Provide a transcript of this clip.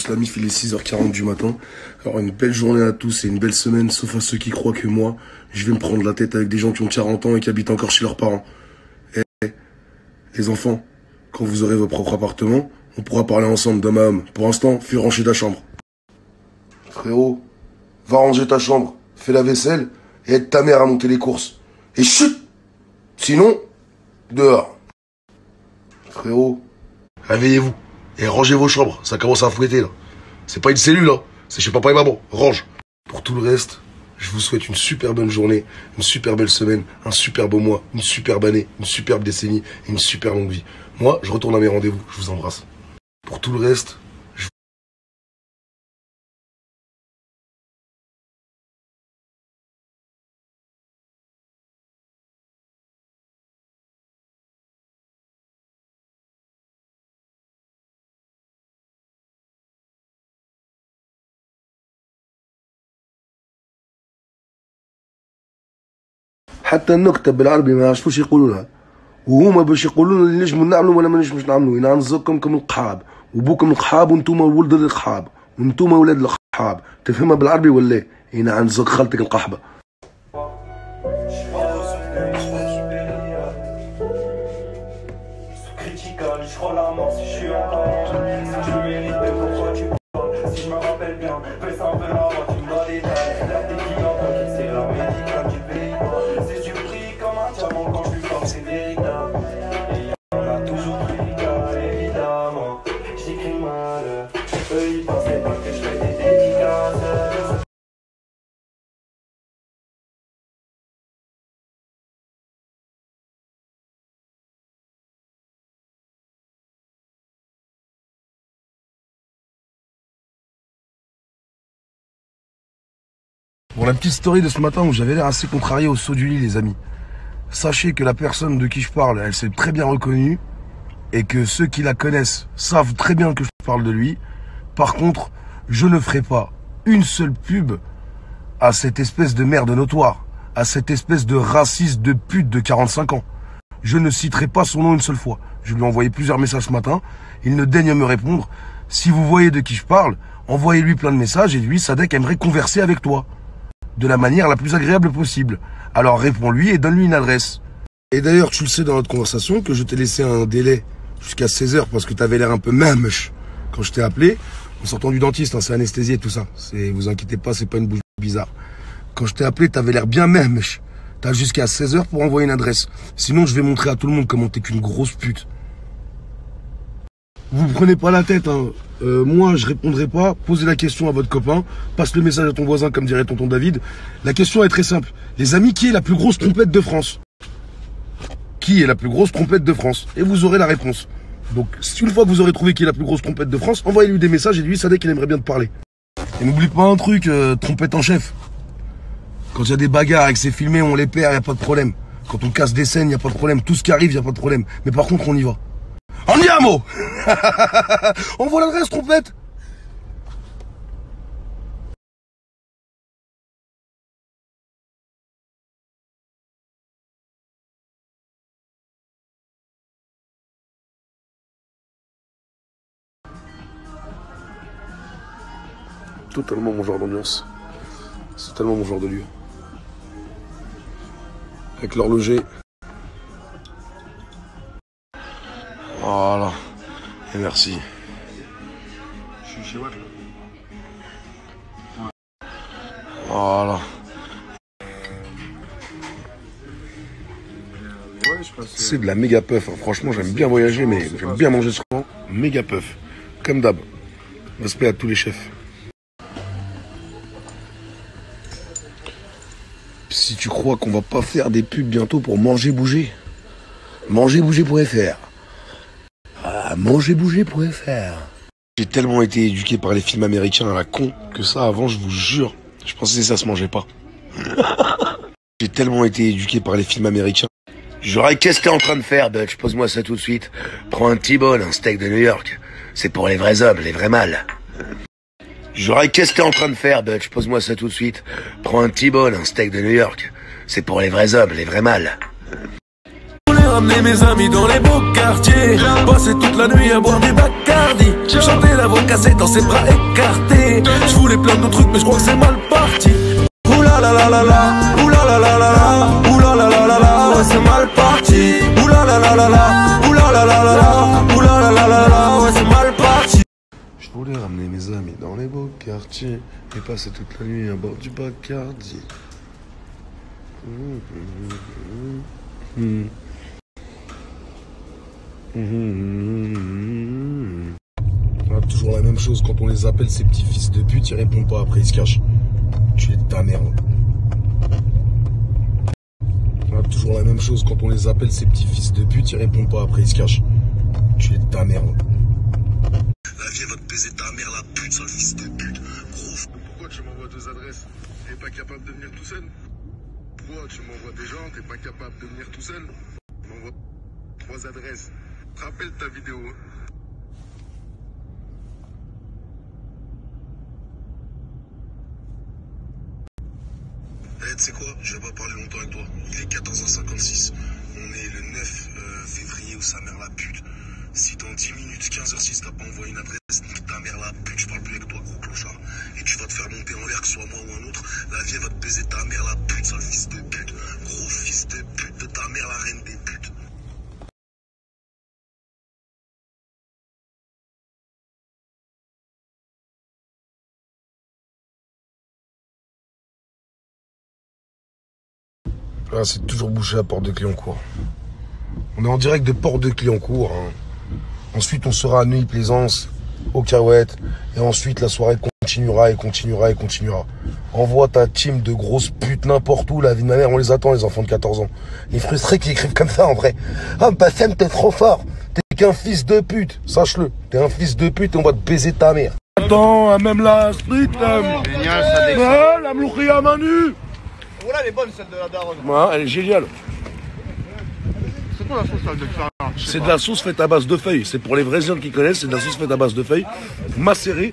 tous, la MIF, il est 6h40 du matin. Alors, une belle journée à tous et une belle semaine, sauf à ceux qui croient que moi, je vais me prendre la tête avec des gens qui ont 40 ans et qui habitent encore chez leurs parents. Eh, les enfants, quand vous aurez votre propre appartement, on pourra parler ensemble d'homme à homme. Pour l'instant, fais ranger ta chambre. Frérot, va ranger ta chambre, fais la vaisselle et aide ta mère à monter les courses. Et chut! Sinon, dehors. Frérot, réveillez-vous et rangez vos chambres, ça commence à fouetter là. C'est pas une cellule là, c'est chez papa et maman, range. Pour tout le reste, je vous souhaite une super bonne journée, une super belle semaine, un super beau mois, une superbe année, une superbe décennie et une super longue vie. Moi, je retourne à mes rendez-vous, je vous embrasse. Pour tout le reste, حتى النكتة بالعربي ما يعرفوش يقولولها وهما باش يقولوا لنا نجموا نعملوا ولا ما نجموش نعملوا ينعزكم كم القحاب وبوكم القحاب وانتم ولد القحاب وانتم ولاد القحاب تفهمها بالعربي ولا ينعزك خالتك القحبة. Pour la petite story de ce matin où j'avais l'air assez contrarié au saut du lit, les amis. Sachez que la personne de qui je parle, elle s'est très bien reconnue et que ceux qui la connaissent savent très bien que je parle de lui. Par contre, je ne ferai pas une seule pub à cette espèce de merde notoire, à cette espèce de raciste de pute de 45 ans. Je ne citerai pas son nom une seule fois. Je lui ai envoyé plusieurs messages ce matin. Il ne daigne me répondre. Si vous voyez de qui je parle, envoyez-lui plein de messages et lui, Sadek aimerait converser avec toi de la manière la plus agréable possible. Alors réponds-lui et donne-lui une adresse. Et d'ailleurs, tu le sais dans notre conversation que je t'ai laissé un délai jusqu'à 16h parce que tu avais l'air un peu mamech quand je t'ai appelé. En sortant du dentiste, hein, c'est anesthésié tout ça. Vous inquiétez pas, c'est pas une bouche bizarre. Quand je t'ai appelé, tu avais l'air bien mamech. Tu as jusqu'à 16h pour envoyer une adresse. Sinon, je vais montrer à tout le monde comment t'es qu'une grosse pute. Vous prenez pas la tête, hein. Moi, je répondrai pas. Posez la question à votre copain. Passe le message à ton voisin, comme dirait tonton David. La question est très simple. Les amis, qui est la plus grosse trompette de France? Qui est la plus grosse trompette de France? Et vous aurez la réponse. Donc, une fois que vous aurez trouvé qui est la plus grosse trompette de France, envoyez-lui des messages et lui, ça dit qu'il aimerait bien te parler. Et n'oublie pas un truc, trompette en chef. Quand il y a des bagarres et que c'est filmé, on les perd, il n'y a pas de problème. Quand on casse des scènes, il n'y a pas de problème. Tout ce qui arrive, il n'y a pas de problème. Mais par contre, on y va. Andiamo. On voit l'adresse, trompette. Totalement mon genre d'ambiance. C'est tellement mon genre de lieu. Avec l'horloger. Voilà. Et merci. Je suis chez Watt là. Voilà. C'est de la méga puff. Hein. Franchement, j'aime bien voyager, mais j'aime bien manger souvent. Méga puff. Comme d'hab. Respect à tous les chefs. Si tu crois qu'on va pas faire des pubs bientôt pour Manger Bouger, mangerbouger.fr. Ah, mangerbouger.fr. J'ai tellement été éduqué par les films américains à la con que ça, avant, je vous jure, je pensais que ça se mangeait pas. J'ai tellement été éduqué par les films américains. J'aurais qu'est-ce que t'es en train de faire, Butch? Pose-moi ça tout de suite. Prends un T-bone, un steak de New York. C'est pour les vrais hommes, les vrais mâles. J'aurais qu'est-ce que t'es en train de faire, Butch? Pose-moi ça tout de suite. Prends un T-bone, un steak de New York. C'est pour les vrais hommes, les vrais mâles. Je voulais ramener mes amis dans les beaux quartiers. Passer toute la nuit à boire des bacs. Bacardi. Chanter la voix cassée dans ses bras écartés. Je voulais plein de trucs mais je crois que c'est mal parti. Oula la la la la, oula la la la la, oula la la la la, ouais c'est mal parti. Oula la la la la, oula la la la la, oula la la la la, ouais c'est mal parti. Je voulais ramener mes amis dans les beaux quartiers et passer toute la nuit à bord du Bacardi. Toujours la même chose quand on les appelle ces petits fils de pute, ils répondent pas, après ils se cachent. Tu es de ta merde. Toujours la même chose quand on les appelle ces petits fils de pute, ils répondent pas, après ils se cachent. Tu es de ta merde. La vie va te baiser ta mère, la pute, sale fils de pute. Gros. Pourquoi tu m'envoies 2 adresses? T'es pas capable de venir tout seul? Pourquoi tu m'envoies des gens? T'es pas capable de venir tout seul? Tu m'envoies 3 adresses. Rappelle ta vidéo. Eh, tu sais quoi? Je vais pas parler longtemps avec toi. Il est 14h56. On est le 9 février où sa mère la pute. Si dans 10 minutes, 15h06, t'as pas envoyé une adresse, nique ta mère la pute, je parle plus avec toi, gros clochard. Et tu vas te faire monter en l'air, que ce soit moi ou un autre. La vie, elle va te baiser ta mère la pute, sale fils de pute. Gros fils de pute de ta mère, la reine des putes. Ah, c'est toujours bouché à Porte de Clignancourt. On est en direct de Porte de Clignancourt. Hein. Ensuite, on sera à Neuilly-Plaisance, au Cahuètes. Et ensuite, la soirée continuera et continuera et continuera. Envoie ta team de grosses putes n'importe où. La vie de ma mère, on les attend, les enfants de 14 ans. Les frustrés qui écrivent comme ça, en vrai. Ah, Bassem, t'es trop fort. T'es qu'un fils de pute. Sache-le. T'es un fils de pute et on va te baiser ta mère. Attends, même la street, là. Génial, ça déchire. La mlouria à main nue. Voilà, elle est bonne celle de la daronne. Ouais, elle est géniale. C'est quoi la sauce là de ça? C'est de la sauce faite à base de feuilles. C'est pour les vrais gens qui connaissent, c'est de la sauce faite à base de feuilles, macérée